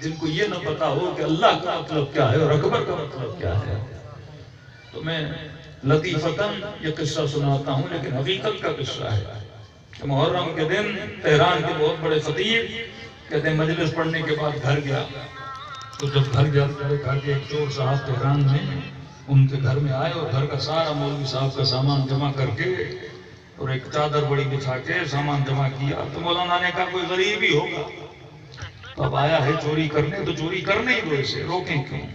جن کو یہ نہ پتا ہو کہ اللہ کا مطلب کیا ہے اور اکبر کا مطلب کیا ہے. تو میں لطیفتاً یہ قصہ سناتا ہوں، لیکن حقیقت کا قصہ ہے. محرم کے دن تہران کے بہت بڑے خطیب کہتے ہیں مجلس پڑھنے کے بعد گھر گیا. تو جب گھر گیا تو کہا کہ ایک چور صاحب تہران میں ان کے گھر میں آئے اور گھر کا سارا مولوی صاحب کا سامان جمع کر کے اور ایک چادر بڑی بچھا کے سامان جمع کیا. تو مولانا نے کہا کوئی غریب ہی ہوگا، تو اب آیا ہے چوری کرنے تو چوری کرنے ہی دو، اسے روکیں کیوں؟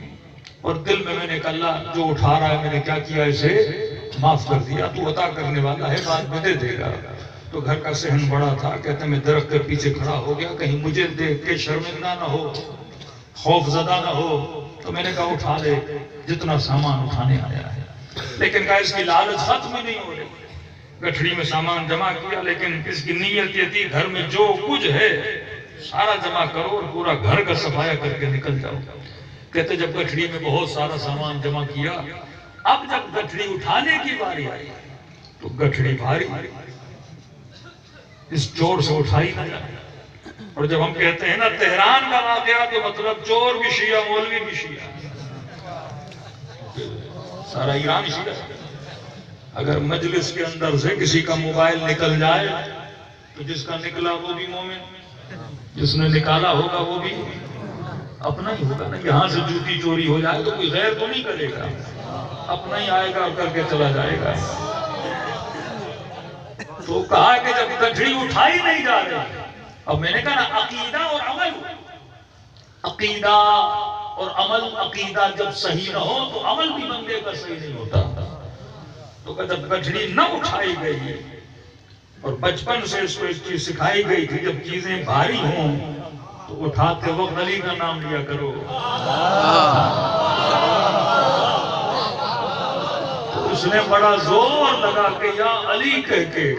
اور دل میں نے کہا اللہ جو اٹھا رہا ہے میں نے کیا کیا، اسے معاف کر دیا، تو عطا کرنے والا ہے، بعد میں دے دے گا. تو گھر کا صحن بڑا تھا، کہتے ہیں میں درخت کے پیچھے کھڑا ہو گیا کہیں مجھے دیکھ کے شرمندہ نہ ہو، خوف زدہ نہ ہو. تو میں نے کہا اٹھا لے جتنا سامان اٹھانے آیا ہے. لیکن کہا اس کی لالچ ختم ہی نہیں ہو رہی. گٹھڑی میں سامان جمع کیا، لیکن اس کی نیت یہ تھی گھر میں جو کچھ ہے سارا جمع کرو اور پورا گھر کا صفایا کر کے نکل جاؤ. کہتے جب گٹھڑی میں بہت سارا سامان جمع کیا، اب جب گٹھڑی اٹھانے کی باری آئی تو گٹھڑی بھاری اس چور سے اٹھائی نہ جائے. اور جب ہم کہتے ہیں نا تہران کا واقعہ تو مطلب چور بھی شیعہ، مولوی بھی شیعہ، سارا ایران شیعہ. اگر مجلس کے اندر سے کسی کا موبائل نکل جائے تو جس کا نکلا وہ بھی مومن، جس نے نکالا ہوگا وہ بھی اپنا ہی ہوگا نا. یہاں سے جوتی چوری ہو جائے تو کوئی غیر تو نہیں کرے گا، اپنا ہی آئے گا اور کر کے چلا جائے گا. تو کہا کہ جب گٹھڑی اٹھائی نہیں جا رہی، اب میں نے کہا نا عقیدہ اور عمل، عقیدہ اور عمل، عقیدہ جب صحیح نہ ہو تو عمل بھی بندے کا صحیح نہیں ہوتا. تو جب گٹھڑی نہ اٹھائی گئی، اور بچپن سے اس کو ایک چیز سکھائی گئی تھی جب چیزیں بھاری ہوں تو اٹھاتے وقت علی کا نام لیا کرو. تو اس نے بڑا زور لگا کہ یا علی کہہ کے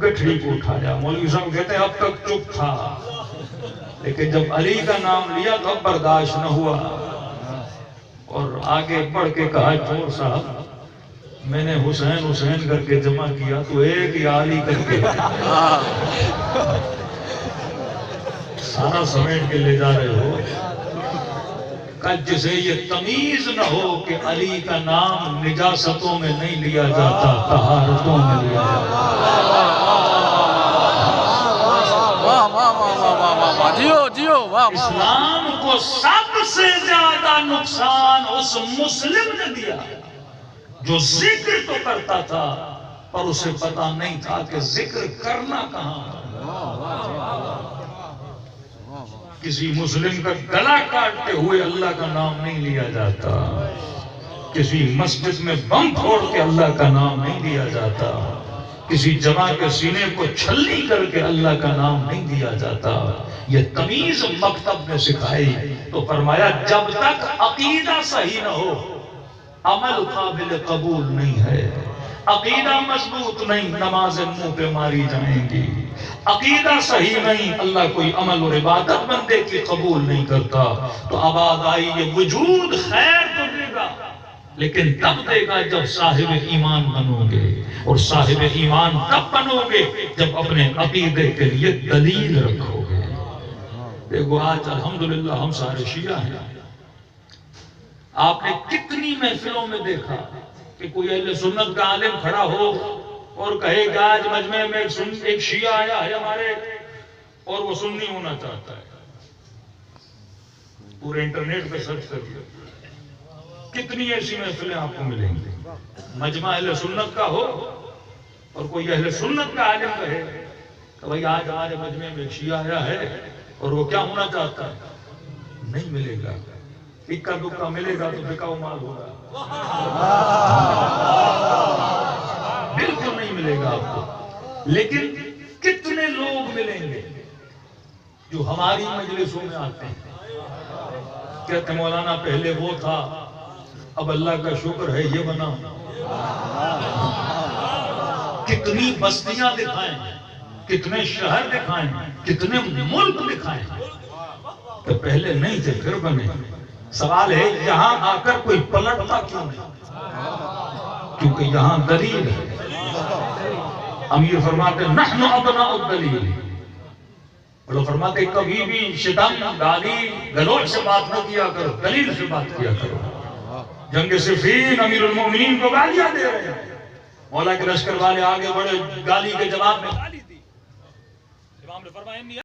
گٹھڑی کو اٹھایا. مولوی صاحب کہتے ہیں اب تک چپ تھا، لیکن جب علی کا نام لیا تو اب برداشت نہ ہوا اور آگے بڑھ کے کہا چور صاحب میں نے حسین حسین کر کے جمع کیا تو ایک یا علی کر کے سارا سمیٹ کے لے جا رہے ہو. کہ جسے یہ تمیز نہ ہو کہ علی کا نام نجاستوں میں نہیں لیا جاتا، طہارتوں میں لیا جاتا. اسلام کو سب سے زیادہ نقصان اس مسلم نے دیا جو ذکر تو کرتا تھا پر اسے پتا نہیں تھا کہ ذکر کرنا کہاں. کسی مسلم کا گلا کاٹتے ہوئے اللہ کا نام نہیں لیا جاتا، کسی مسجد میں بم پھوڑ کے اللہ کا نام نہیں لیا جاتا، کسی جمع کے سینے کو چھلنی کر کے اللہ کا نام نہیں دیا جاتا. یہ تمیز مکتب نے سکھائی. تو فرمایا جب تک عقیدہ صحیح نہ ہو عمل قابل قبول نہیں ہے. عقیدہ مضبوط نہیں نمازیں منہ پہ ماری جائیں گی. عقیدہ صحیح نہیں اللہ کوئی عمل اور عبادت بندے کی قبول نہیں کرتا. تو آباد آئی یہ وجود خیر تو دے گا لیکن تب دے گا جب صاحب ایمان بنو گے، اور صاحب ایمان تب بنو گے جب اپنے عقیدے کے لیے دلیل رکھو گے. دیکھو آج الحمدللہ ہم سارے شیعہ ہیں. آپ نے کتنی محفلوں میں دیکھا کہ کوئی اہل سنت کا عالم کھڑا ہو اور کہے کہ آج مجمع میں ایک شیعہ آیا ہے ہمارے اور وہ سنی ہونا چاہتا ہے. پورے انٹرنیٹ پہ سرچ کریے کتنی ایسی محفلیں آپ کو ملیں گی. مجمع اہل سنت کا ہو اور کوئی اہل سنت کا عالم کہے کہ بھائی آج ہمارے مجمع میں ایک شیعہ آیا ہے اور وہ کیا ہونا چاہتا ہے. نہیں ملے گا. اکا دکا ملے گا تو بکاؤ مال ہوگا. بالکل نہیں ملے گا آپ کو. لیکن کتنے لوگ ملیں گے جو ہماری مجلسوں میں آتے ہیں کہتے مولانا پہلے وہ تھا اب اللہ کا شکر ہے یہ بنا. کتنی بستیاں دکھائیں، کتنے شہر دکھائیں، کتنے ملک دکھائیں کہ پہلے نہیں تھے پھر بنے. سوال ہے یہاں آ کر کوئی پلٹتا کیوں نہیں؟ کیونکہ یہاں دلیل ہے. امیر فرماتے نحن ابناء الدلیل. وہ فرماتے کبھی بھی شتم گالی گلوچ سے بات نہ کیا کرو، دلیل سے بات کیا کرو. جنگ صفین امیر المومنین کو گالیاں دے رہے ہیں، مولا کے لشکر والے آگے بڑے، گالی کے جواب میں گالی دی. امام نے فرمایا